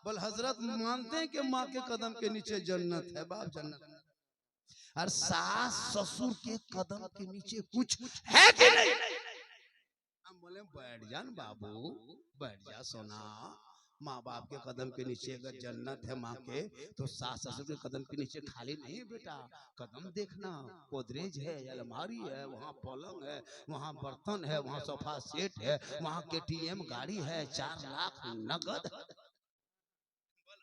बोल हजरत मानते हैं कि माँ के कदम के नीचे जन्नत है, बाप जन्नत, और सास ससुर के कदम के नीचे कुछ है कि नहीं? हम बोले बैठ जा बाबू, बैठ जा सोना, माँ बाप के कदम के नीचे अगर जन्नत है माँ के, तो सास ससुर के कदम के नीचे खाली नहीं बेटा। कदम देखना, गोदरेज है, अलमारी है, वहाँ पलंग है, वहाँ बर्तन है, वहाँ सोफा सेट है, वहाँ KTM गाड़ी है, 4 लाख नगद।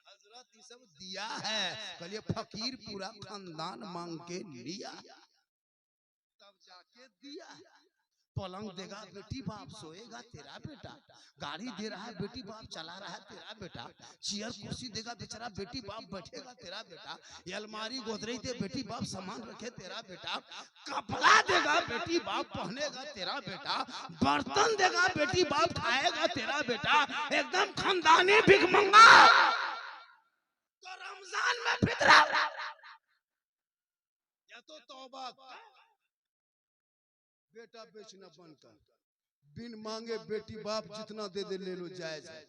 हजरत ये सब दिया है, कहलिए फकीर पूरा खानदान मांग के लिया तब जाके दिया। पलंग देगा बेटी बाप, सोएगा तेरा बेटा। गाड़ी दे रहा है बेटी बाप, चला रहा है तेरा बेटा। चेयर कुर्सी देगा बेचारा बेटी बाप, बैठेगा तेरा बेटा। ये अलमारी गोदरेज दे बेटी बाप, सामान रखे तेरा बेटा। कपड़ा देगा बेटी बाप, पहनेगा तेरा बेटा। बर्तन देगा बेटी बाप, खाएगा तेरा बेटा। एकदम खानदानी भिखमंगा। तो रमजान में फितरा या तो तौबा, बेटा बेचना बंद कर, बिन मांगे बेटी बाप जितना दे दे ले लो, जायज है।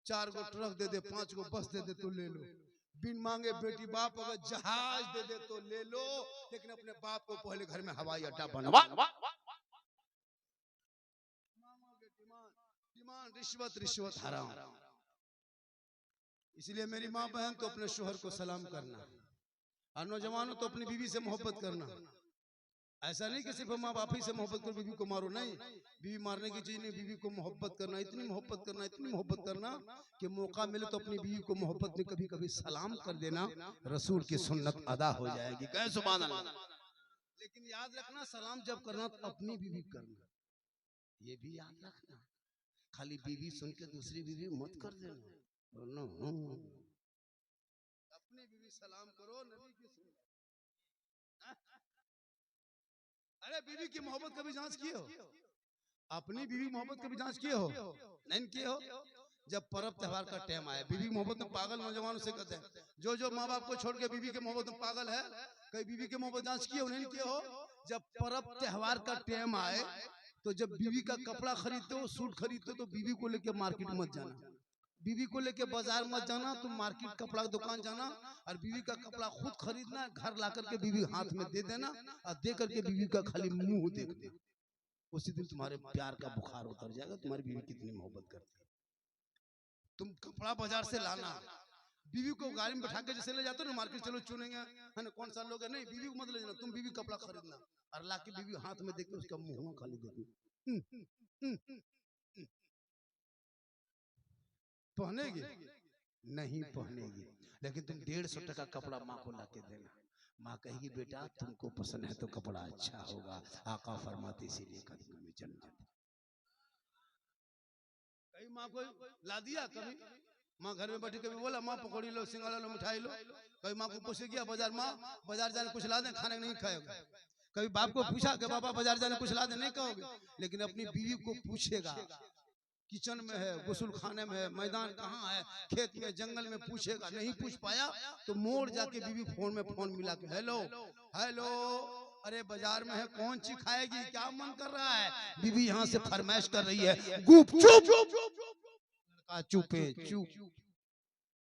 4 गो ट्रक दे दे, 5 गो बस दे दे तो ले लो। बिन मांगे बेटी बाप अगर जहाज दे दे तो ले लो, लेकिन अपने बाप को पहले घर में हवाई अड्डा बनवा। डिमांड रिश्वत, रिश्वत हराम। इसलिए मेरी माँ बहन तो अपने शोहर को सलाम करना, और नौजवानों तो अपनी बीवी से मोहब्बत करना। ऐसा नहीं कि सिर्फ माँ बाप ही से मोहब्बत कर बीवी को मारो, नहीं, बीवी मारने की चीज नहीं। बीवी को मोहब्बत करना, इतनी मोहब्बत करना, इतनी मोहब्बत करना कि मौका मिले तो अपनी बीवी को मोहब्बत में कभी कभी सलाम कर देना, रसूल की सुन्नत अदा हो जाएगी। कहे सुभान अल्लाह। लेकिन याद रखना, सलाम जब करना तो अपनी बीवी करना, ये भी याद रखना। खाली बीवी सुन के दूसरी बीवी मत कर देना। अपनी बीवी सलाम करो, नबी की सुन्नत। अरे बीवी की मोहब्बत कभी जांच किए हो? अपनी बीवी मोहब्बत कभी जांच किए हो? नहीं किए हो? जब पर्व त्योहार का टाइम आए, बीवी मोहब्बत में पागल नौजवानों से कहते हैं, जो माँ बाप को छोड़ के बीवी के मोहब्बत में पागल है, कभी बीवी के मोहब्बत जांच किए हो? नहीं किए हो? जब पर्व त्योहार का टाइम आए, तो जब बीवी का कपड़ा खरीदते हो, सूट खरीदते हो, तो बीवी को लेके मार्केट मत जाना, बीवी को लेके बाजार मत जाना, तुम मार्केट कपड़ा दुकान जाना, और बीवी का कपड़ा खुद खरीदना, घर ला करके बीवी हाथ में दे देना, और दे करके बीवी का खाली मुंह देखना। उसी दिन तुम्हारे प्यार का बुखार उतर जाएगा, तुम्हारी बीवी कितनी मोहब्बत करती है। तुम कपड़ा बाजार से लाना, बीवी को गाड़ी में बैठा के जैसे ले जाते हो ना मार्केट, चलो चुनेंगे है ना, कौन सा लोग है, नहीं, बीवी को मत ले जाना, तुम बीवी कपड़ा खरीदना, और ला के बीवी हाथ में देख के उसका मुंह खाली देखना। पहनेगी नहीं पहनेगी, लेकिन तुम 150 टका कपड़ा माँ को ला के देना। माँ कहेगी बेटा तुमको पसंद है तो कपड़ा अच्छा होगा, आका फरमाते इसीलिए कदमों में जन्नत। कहीं माँ को ला दिया, कभी माँ घर में बैठी, कभी बोला माँ पकौड़ी लो, सिंगाड़ा लो, मिठाई लो, कभी माँ को पूछे गया बाजार, माँ बाजार जाने कुछ ला दे, खाने नहीं खाएगा। कभी बाप को पूछा कि पापा बाजार जाने कुछ ला दे, नहीं कहोगे, लेकिन अपनी बीवी को पूछेगा, किचन में है, गुसल खाने में है, मैदान कहाँ है, खेत में, जंगल में, पूछेगा। नहीं पूछ पाया तो मोड़ जाके बीवी फोन में फोन मिला के, हेलो हेलो, अरे बाजार में है, कौन सी खाएगी, क्या मन कर रहा है, बीवी यहाँ से फरमाइश कर रही है, गुप चुप, लड़का चुपे चुप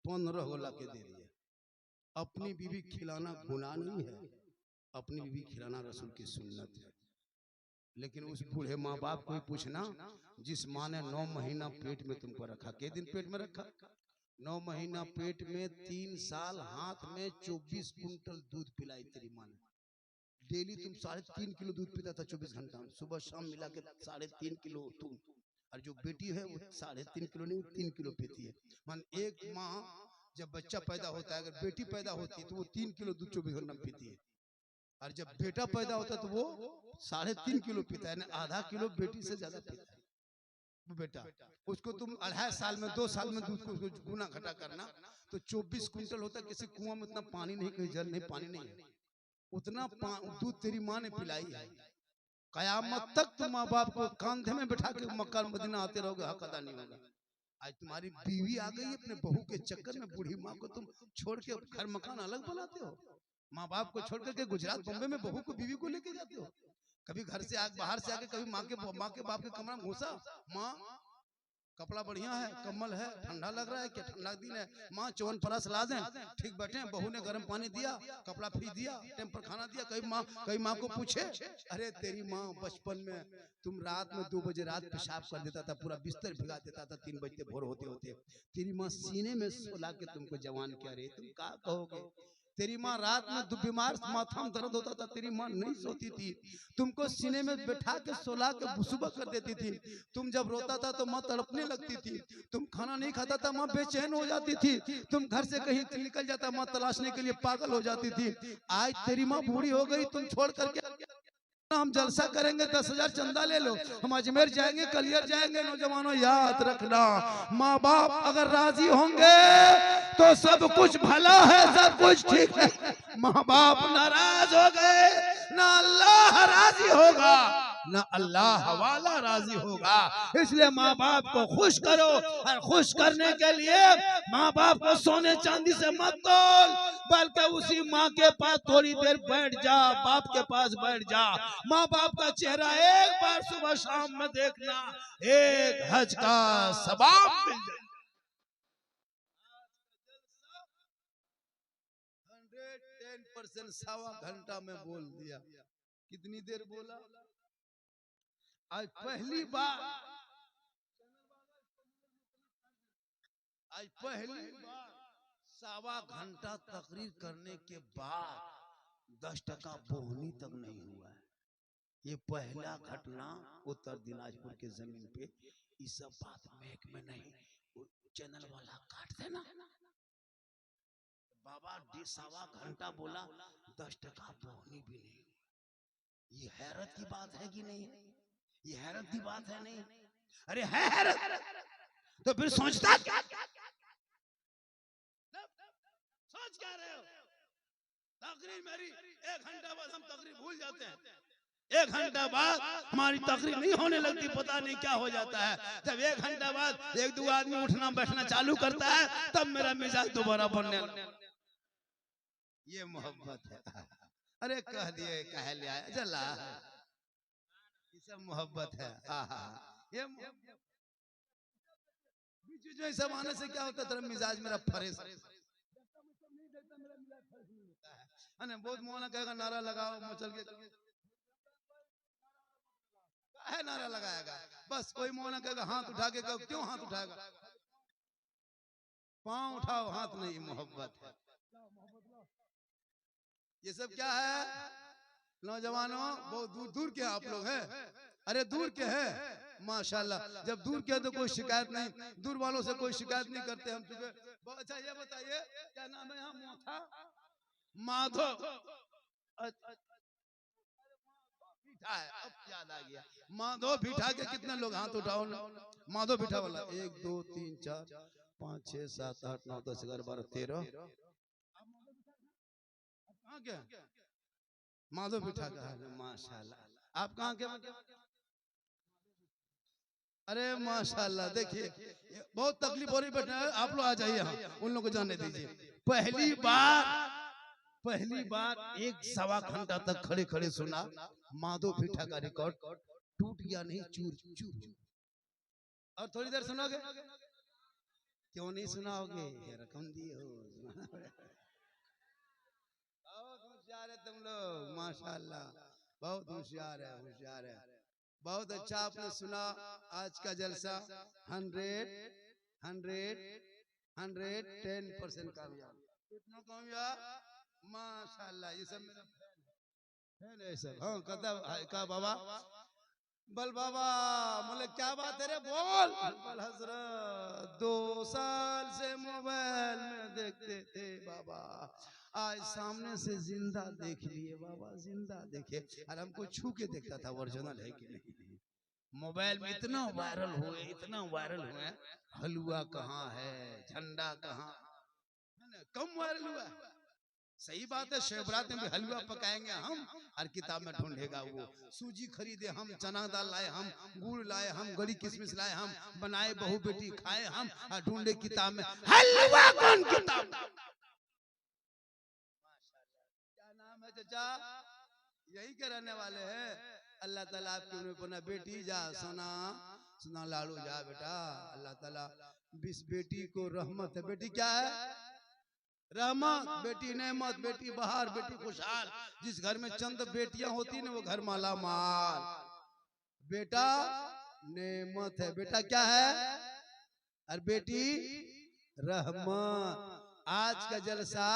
15 गोला के दे रही है। अपनी बीवी खिलाना गुनाह नहीं है, अपनी बीवी खिलाना रसूल की सुन्नत है। लेकिन उस बूढ़े माँ बाप को ही पूछना, जिस माँ ने 9 महीना पेट में तुमको रखा, के दिन पेट में रखा, 9 महीना पेट में, 3 साल हाथ में 24 कुंटल दूध पिलाई तेरी माँ ने। डेली तुम 3.5 किलो दूध पीता था 24 घंटा में, सुबह शाम मिला के 3.5 किलो तुम, और जो बेटी है वो 3.5 किलो नहीं, 3 किलो पीती है। मान एक माँ जब बच्चा पैदा होता है, अगर बेटी पैदा होती है तो वो 3 किलो दूध 24 घंटा में पीती है, और जब बेटा पैदा होता है तो वो 3.5 किलो पीता है, आधा किलो बेटी से ज्यादा पीता है वो बेटा। उसको तुम 2.5 साल में, 2 साल में दूध को गुना घटा करना तो 24 कुंटल होता है। किसी कुआं में इतना पानी नहीं, कहीं जल नहीं, पानी नहीं है, उतना दूध तेरी माँ ने पिलाई है। कयामत तक तुम माँ बाप को कांधे में बैठा के मक्का मदीना आते रहोगे, हक अदा नहीं होगा। आज तुम्हारी बीवी आ गई अपने बहू के चक्कर में, बूढ़ी माँ को तुम छोड़ के घर मकान अलग बनाते हो, माँ बाप को छोड़ करके गुजरात बॉम्बे में बहू को बीवी को लेके जाते हो। कभी घर से बाहर से आके कभी माँ के बाप के कमरा में घुसा, माँ कपड़ा बढ़िया है, कम्बल है, ठंडा लग रहा है क्या, ठंडा दिन है, माँ चौवन परस ला दें, ठीक बैठे, बहू ने गर्म पानी दिया, कपड़ा फीस दिया, टाइम पर खाना दिया। कई माँ को पूछे, अरे तेरी माँ बचपन में तुम रात में 2 बजे रात पेशाब कर देता था, पूरा बिस्तर भिगा देता था, 3 बजते भोर होते होते, तेरी माँ सीने में सुला के तुमको जवान किया रे, तुम क्या कहोगे? तेरी माँ रात में बीमार, माथा में दर्द होता था, तेरी माँ नहीं सोती थी, तुमको सीने में बैठा के सोला के सुबह कर देती थी। तुम जब रोता था तो माँ तड़पने लगती थी, तुम खाना नहीं खाता था, माँ बेचैन हो जाती थी, तुम घर से कहीं निकल जाता, माँ तलाशने के लिए पागल हो जाती थी। आज तेरी माँ बूढ़ी हो गई, तुम छोड़ करके हम जलसा करेंगे, 10,000 चंदा ले लो, हम अजमेर जाएंगे, कलियर जाएंगे। नौजवानों याद रखना, माँ बाप अगर राजी होंगे तो सब कुछ भला है, सब कुछ ठीक है। माँ बाप नाराज हो गए ना अल्लाह राजी होगा, ना अल्लाह वाला राजी होगा। इसलिए माँ बाप को खुश करो, और खुश करने के लिए माँ बाप को सोने चांदी से मत तोल, बल्कि उसी माँ के पास थोड़ी देर बैठ जा, बाप के पास बैठ जा, माँ बाप का चेहरा एक बार सुबह शाम में देखना, एक हज का सवाब मिल जाए। 110% सवा घंटा में बोल दिया। कितनी देर बोला? आज पहली बार सवा घंटा तकरीर करने के बाद 10% बोहनी तक नहीं हुआ है। ये पहला घटना उत्तर दिनाजपुर के जमीन पे। इस सब बात मेक में नहीं, चैनल वाला काट देना। बाबा सवा घंटा बोला, 10% बोहनी भी नहीं। ये हैरत की बात है कि नहीं? ये हैरत की बात है नहीं? अरे है हैरत, तो फिर सोचता क्या, सोच क्या रहे हो? तकरीर मेरी 1 घंटा बाद हम तकरीर भूल जाते हैं, 1 घंटा बाद हमारी तकरीर नहीं होने लगती, पता नहीं क्या हो जाता है। जब 1 घंटा बाद 1-2 आदमी उठना बैठना चालू करता है, तब मेरा मिजाज दोबारा बनने लगता है। ये मोहब्बत है। अरे कह दिए, कह लिया, चला, ये सब मोहब्बत है। ये बीच में सब आने से क्या होता है, तेरा मिजाज मेरा फ्रेश है। बहुत मौलाना कहेगा नारा लगाओ, मचल के है नारा लगाएगा, बस कोई मौलाना कहेगा हाथ उठा के कहो, क्यों हाथ उठाएगा? पांव उठाओ, हाथ नहीं, मोहब्बत है। ये सब क्या है? नौजवानों बहुत दूर दूर के आप लोग हैं, अरे दूर के हैं माशाल्लाह। जब दूर के तो कोई शिकायत नहीं, दूर वालों से कोई शिकायत नहीं करते हम तुझे। अच्छा ये बताइए क्या नाम है यहाँ? मोथा माधव बिठा है, अब याद आ गया। माधव बिठा के कितने लोग हाथ उठाओ ना? माधव बिठा वाला 1 2 3 4 5 6 7 8 9 10 11 12 13। कहाँ क्या माधव बिठा का है? माशाल्लाह। आप कहाँ के? अरे माशाल्लाह, देखिए बहुत तकलीफ हो रही, बैठना है, आप लोग आ जाइए, उन लोगों को जाने दीजिए। पहली बार 1-1.25 घंटा तक खड़े खड़े सुना। माधव पीठा का रिकॉर्ड टूट गया नहीं, चूर चूर। और थोड़ी देर सुनोगे? क्यों नहीं सुनाओगे? रकम दिए हो। बहुत होशियार है तुम लोग, माशाल्लाह, बहुत होशियार है, होशियार है। बहुत अच्छा आपने सुना आज का जलसा। 110% कामयाब। कितना कामयाब? माशाल्लाह। ये सब मेरा फैन है सब। हाँ कहता का बाबा बल बाबा, बोले क्या बात है रे, बोल। बल हजरत 2 साल से मोबाइल में देखते थे बाबा, आज सामने से जिंदा देख लिए बाबा, जिंदा देखे। और हमको छू के देखता था ओरिजिनल है कि नहीं। मोबाइल में इतना वायरल हुए, इतना वायरल हुए, हलवा कहाँ है, झंडा कहाँ, कम वायरल हुआ। सही बात है, शिवरात में भी हलवा पकाएंगे हम, और किताब में ढूंढेगा वो। सूजी खरीदे हम, चना दाल लाए हम, गुड़ लाए हम, गड़ी किशमिश लाए हम, बनाए बहू बेटी खाए हम, और ढूंढे किताब में हलवा कौन किताब। क्या नाम है चाचा? यही के रहने वाले हैं। अल्लाह ताला आपकी उम्र बना, बेटी जा सोना सुना लालू जा बेटा, अल्लाह ताला 20 बेटी को रहमत है। बेटी क्या है? रहमत। बेटी नेमत, बेटी बहार, बेटी खुशहाल। जिस घर में चंद बेटियां होती ना वो घर माला माल। बेटा नेमत है। बेटा क्या है? और बेटी रहमत। आज का जलसा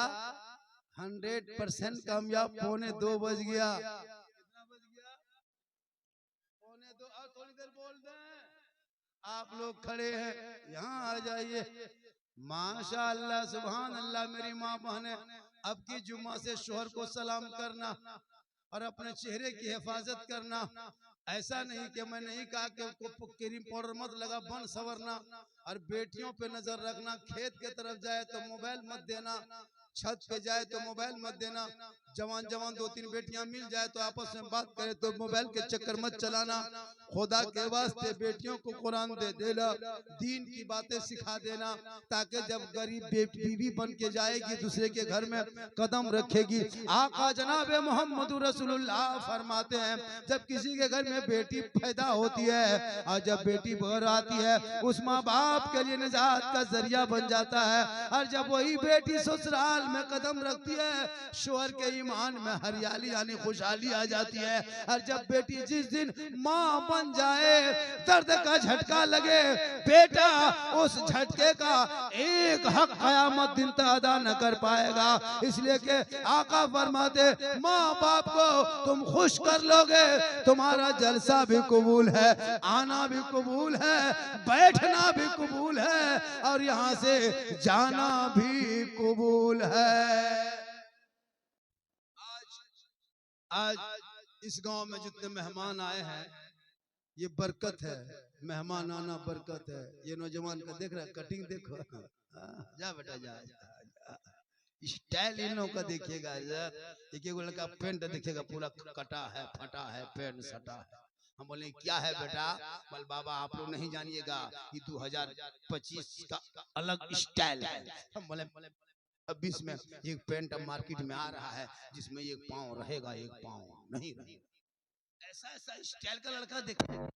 100% कामयाब। 1:45 बज गया। कितना बज गया? 1:45। और थोड़ी देर बोल दें। आप लोग खड़े हैं, यहाँ आ जाइए। माशाअल्लाह सुभान अल्लाह। मेरी माँ बहने, अब की जुम्मा से शोहर को सलाम करना और अपने चेहरे की हिफाजत करना। ऐसा नहीं कि मैं नहीं कहा कि क्रीम पाउडर मत लगा, बन संवरना। और बेटियों पे नजर रखना। खेत के तरफ जाए तो मोबाइल मत देना, छत पे जाए तो मोबाइल मत देना। जवान जवान 2-3 बेटियां मिल जाए तो आपस में बात करे तो मोबाइल के चक्कर मत चलाना। खुदा के वास्ते बेटियों को कुरान दे देना, दीन की बातें सिखा देना, ताकि जब गरीब बीवी बन के जाएगी दूसरे के घर में कदम रखेगी। आका जनाब मोहम्मद रसूलुल्लाह फरमाते हैं, जब किसी के घर में बेटी पैदा होती है और जब बेटी बाहर आती है, उस माँ बाप के लिए निजात का जरिया बन जाता है। और जब वही बेटी ससुराल में कदम रखती है, शोहर के ईमान में हरियाली यानी खुशहाली आ जाती है। और जब बेटी जिस दिन माँ बन जाए, दर्द का झटका लगे, बेटा उस झटके का एक हक कयामत दिन तक अदा न कर पाएगा। इसलिए कि आका फरमाते, माँ बाप को तुम खुश कर लोगे, तुम्हारा जलसा भी कबूल है, आना भी कबूल है, बैठना भी कबूल है, और यहाँ से जाना भी कबूल है। आज इस गांव में जितने मेहमान आए हैं, ये बरकत है। मेहमान आना बरकत है। ये नौजवान का देख रहा है, कटिंग देखो। जा बेटा जा, स्टाइल इन लोगों का देखिएगा। देखिए वो लड़का पेंट देखिएगा पूरा कटा है, फटा है, पेंट सटा है। हम बोले क्या है बेटा? बोल बाबा आप लोग नहीं जानिएगा, ये 2025 का अलग स्टाइल है। हम बोले 26 में एक पेंट मार्केट में आ रहा है जिसमें एक पाँव रहेगा, एक पाँव नहीं रहेगा। ऐसा ऐसा स्टाइल का लड़का देखा।